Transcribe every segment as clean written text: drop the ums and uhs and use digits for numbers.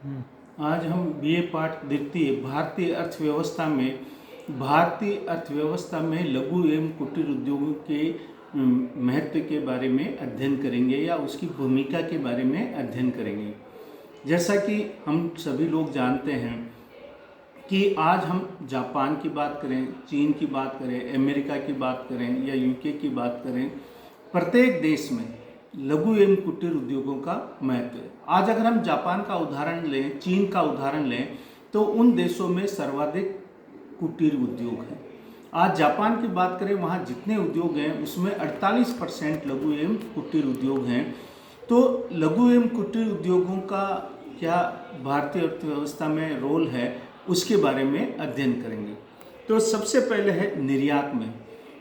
आज हम बीए पाठ द्वितीय भारतीय अर्थव्यवस्था में लघु एवं कुटीर उद्योगों के महत्व के बारे में अध्ययन करेंगे या उसकी भूमिका के बारे में अध्ययन करेंगे। जैसा कि हम सभी लोग जानते हैं कि आज हम जापान की बात करें, चीन की बात करें, अमेरिका की बात करें या यूके की बात करें, प्रत्येक देश में लघु एवं कुटीर उद्योगों का महत्व है। आज अगर हम जापान का उदाहरण लें, चीन का उदाहरण लें, तो उन देशों में सर्वाधिक कुटीर उद्योग हैं। आज जापान की बात करें, वहाँ जितने उद्योग हैं उसमें 48% लघु एवं कुटीर उद्योग हैं। तो लघु एवं कुटीर उद्योगों का क्या भारतीय अर्थव्यवस्था में रोल है, उसके बारे में अध्ययन करेंगे। तो सबसे पहले है निर्यात में।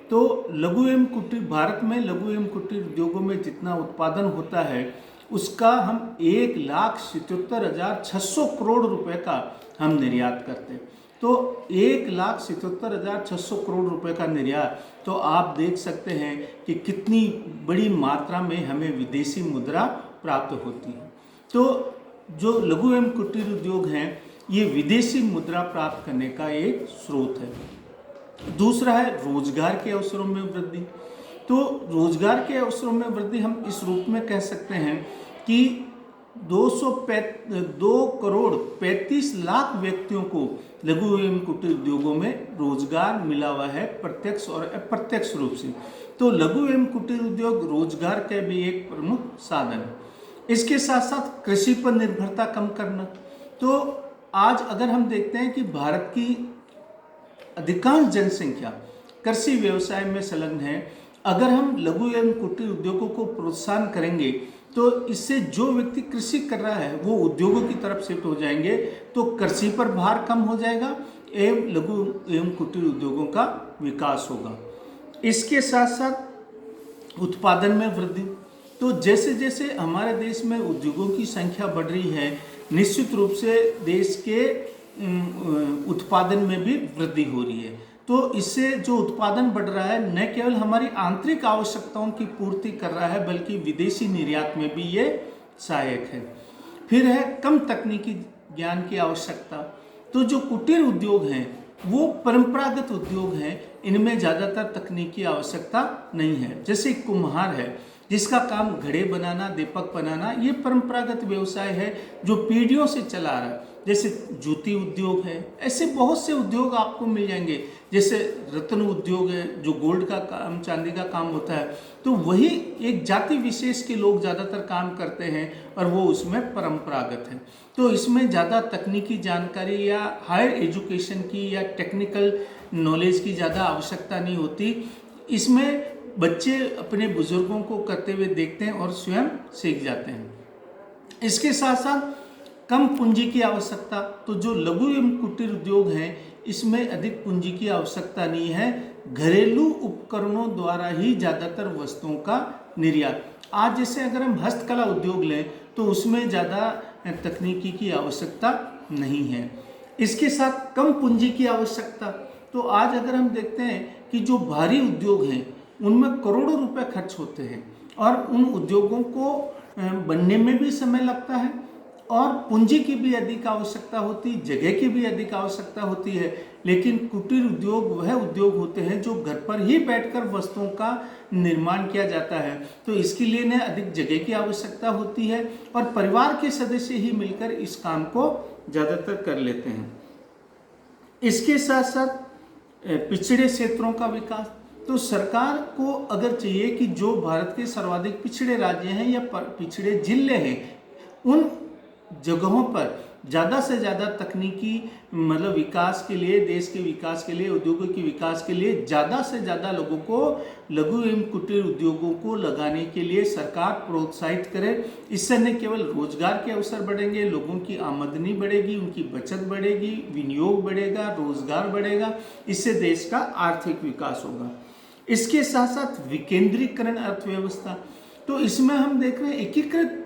तो लघु एवं कुटीर भारत में लघु एवं कुटीर उद्योगों में जितना उत्पादन होता है उसका हम 1,77,600 करोड़ रुपए का हम निर्यात करते हैं। तो 1,77,600 करोड़ रुपए का निर्यात, तो आप देख सकते हैं कि कितनी बड़ी मात्रा में हमें विदेशी मुद्रा प्राप्त होती है। तो जो लघु एवं कुटीर उद्योग हैं, ये विदेशी मुद्रा प्राप्त करने का एक स्रोत है। दूसरा है रोजगार के अवसरों में वृद्धि। तो रोजगार के अवसरों में वृद्धि हम इस रूप में कह सकते हैं कि 2,35,00,000 व्यक्तियों को लघु एवं कुटीर उद्योगों में रोजगार मिला हुआ है, प्रत्यक्ष और अप्रत्यक्ष रूप से। तो लघु एवं कुटीर उद्योग रोजगार का भी एक प्रमुख साधन है। इसके साथ साथ कृषि पर निर्भरता कम करना। तो आज अगर हम देखते हैं कि भारत की अधिकांश जनसंख्या कृषि व्यवसाय में संलग्न है। अगर हम लघु एवं कुटीर उद्योगों को प्रोत्साहन करेंगे तो इससे जो व्यक्ति कृषि कर रहा है वो उद्योगों की तरफ शिफ्ट हो जाएंगे, तो कृषि पर भार कम हो जाएगा एवं लघु एवं कुटीर उद्योगों का विकास होगा। इसके साथ साथ उत्पादन में वृद्धि। तो जैसे जैसे हमारे देश में उद्योगों की संख्या बढ़ रही है, निश्चित रूप से देश के उत्पादन में भी वृद्धि हो रही है। तो इससे जो उत्पादन बढ़ रहा है न केवल हमारी आंतरिक आवश्यकताओं की पूर्ति कर रहा है बल्कि विदेशी निर्यात में भी ये सहायक है। फिर है कम तकनीकी ज्ञान की आवश्यकता। तो जो कुटीर उद्योग हैं वो परंपरागत उद्योग हैं, इनमें ज़्यादातर तकनीकी आवश्यकता नहीं है। जैसे कुम्हार है जिसका काम घड़े बनाना, दीपक बनाना, ये परंपरागत व्यवसाय है जो पीढ़ियों से चला आ रहा है। जैसे जूती उद्योग है, ऐसे बहुत से उद्योग आपको मिल जाएंगे। जैसे रत्न उद्योग है, जो गोल्ड का काम, चांदी का काम होता है, तो वही एक जाति विशेष के लोग ज़्यादातर काम करते हैं और वो उसमें परंपरागत है। तो इसमें ज़्यादा तकनीकी जानकारी या हायर एजुकेशन की या टेक्निकल नॉलेज की ज़्यादा आवश्यकता नहीं होती। इसमें बच्चे अपने बुजुर्गों को करते हुए देखते हैं और स्वयं सीख जाते हैं। इसके साथ साथ कम पूंजी की आवश्यकता। तो जो लघु एवं कुटीर उद्योग हैं इसमें अधिक पूंजी की आवश्यकता नहीं है, घरेलू उपकरणों द्वारा ही ज़्यादातर वस्तुओं का निर्यात। आज जैसे अगर हम हस्तकला उद्योग लें तो उसमें ज़्यादा तकनीकी की आवश्यकता नहीं है। इसके साथ कम पूंजी की आवश्यकता। तो आज अगर हम देखते हैं कि जो भारी उद्योग हैं उनमें करोड़ों रुपए खर्च होते हैं और उन उद्योगों को बनने में भी समय लगता है और पूंजी की भी अधिक आवश्यकता होती है, जगह की भी अधिक आवश्यकता होती है। लेकिन कुटीर उद्योग वह उद्योग होते हैं जो घर पर ही बैठकर वस्तुओं का निर्माण किया जाता है। तो इसके लिए न अधिक जगह की आवश्यकता होती है और परिवार के सदस्य ही मिलकर इस काम को ज़्यादातर कर लेते हैं। इसके साथ साथ पिछड़े क्षेत्रों का विकास। तो सरकार को अगर चाहिए कि जो भारत के सर्वाधिक पिछड़े राज्य हैं या पिछड़े जिले हैं उन जगहों पर ज़्यादा से ज़्यादा तकनीकी विकास के लिए, देश के विकास के लिए, उद्योगों के विकास के लिए ज़्यादा से ज़्यादा लोगों को लघु एवं कुटीर उद्योगों को लगाने के लिए सरकार प्रोत्साहित करे। इससे न केवल रोजगार के अवसर बढ़ेंगे, लोगों की आमदनी बढ़ेगी, उनकी बचत बढ़ेगी, विनियोग बढ़ेगा, रोजगार बढ़ेगा, इससे देश का आर्थिक विकास होगा। इसके साथ साथ विकेंद्रीकरण अर्थव्यवस्था। तो इसमें हम देख रहे हैं एकीकृत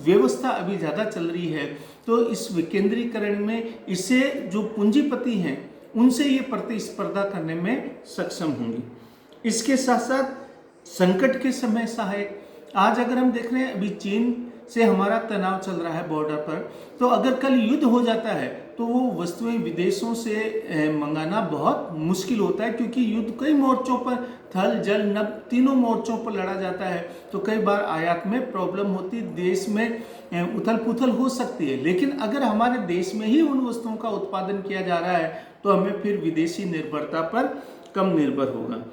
व्यवस्था अभी ज़्यादा चल रही है। तो इस विकेंद्रीकरण में इससे जो पूंजीपति हैं उनसे ये प्रतिस्पर्धा करने में सक्षम होंगी। इसके साथ साथ संकट के समय सहायक। आज अगर हम देख रहे हैं अभी चीन से हमारा तनाव चल रहा है बॉर्डर पर, तो अगर कल युद्ध हो जाता है तो वो वस्तुएं विदेशों से मंगाना बहुत मुश्किल होता है, क्योंकि युद्ध कई मोर्चों पर, थल जल नभ तीनों मोर्चों पर लड़ा जाता है। तो कई बार आयात में प्रॉब्लम होती, देश में उथल पुथल हो सकती है। लेकिन अगर हमारे देश में ही उन वस्तुओं का उत्पादन किया जा रहा है तो हमें फिर विदेशी निर्भरता पर कम निर्भर होगा।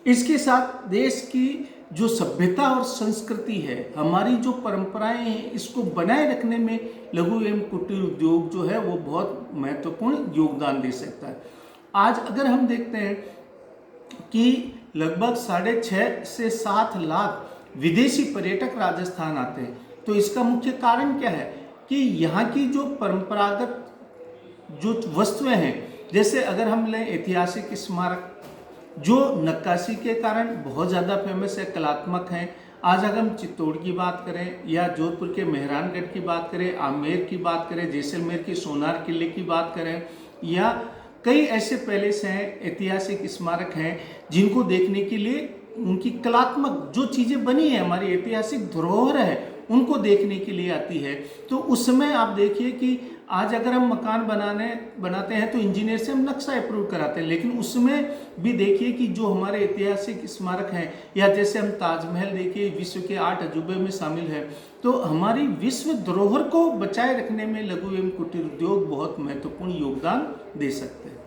इसके साथ देश की जो सभ्यता और संस्कृति है, हमारी जो परंपराएं हैं, इसको बनाए रखने में लघु एवं कुटीर उद्योग जो है वो बहुत महत्वपूर्ण योगदान दे सकता है। आज अगर हम देखते हैं कि लगभग 6.5 से 7 लाख विदेशी पर्यटक राजस्थान आते हैं, तो इसका मुख्य कारण क्या है कि यहाँ की जो परंपरागत जो वस्तुएं हैं, जैसे अगर हम लें ऐतिहासिक स्मारक जो नक्काशी के कारण बहुत ज़्यादा फेमस है, कलात्मक हैं। आज अगर हम चित्तौड़ की बात करें या जोधपुर के मेहरानगढ़ की बात करें, आमेर की बात करें, जैसलमेर के सोनार किले की बात करें, या कई ऐसे पैलेस हैं, ऐतिहासिक स्मारक हैं जिनको देखने के लिए उनकी कलात्मक जो चीज़ें बनी है, हमारी ऐतिहासिक धरोहर है, उनको देखने के लिए आती है। तो उस समय आप देखिए कि आज अगर हम मकान बनाते हैं तो इंजीनियर से हम नक्शा अप्रूव कराते हैं, लेकिन उसमें भी देखिए कि जो हमारे ऐतिहासिक स्मारक हैं, या जैसे हम ताजमहल देखिए विश्व के 8 अजूबे में शामिल है, तो हमारी विश्व धरोहर को बचाए रखने में लघु एवं कुटीर उद्योग बहुत महत्वपूर्ण योगदान दे सकते हैं।